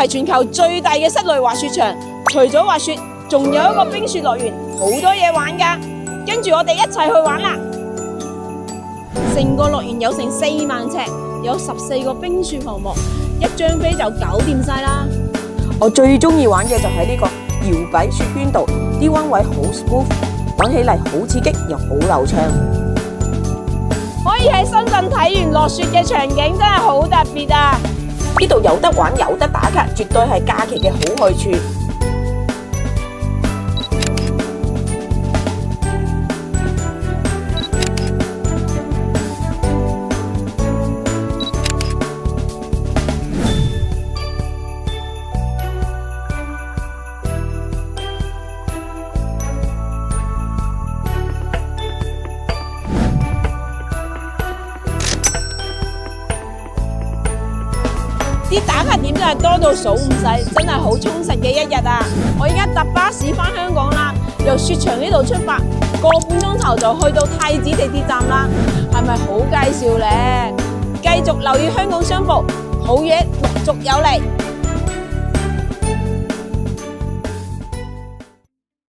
係全球最大嘅室內滑雪場，除咗滑雪，仲有一個冰雪樂園，好多嘢玩㗎。跟住我哋一齊去玩啦！成個樂園有成4萬尺，有14個冰雪項目，一張飛就搞掂晒啦。我最中意玩嘅就係呢個搖擺雪圈度，啲彎位好 smooth， 玩起嚟好刺激又好流暢。可以喺深圳睇完落雪嘅場景真係好特別啊！呢度有得玩有得打卡，絕對係假期嘅好去處。啲打卡點真係多到數唔晒，真係好充實嘅一日啊！我而家搭巴士返香港啦，由雪場呢度出發，個半鐘頭就去到太子地鐵站啦，係咪好介紹呢？繼續留意香港商報，好嘢陸續有嚟。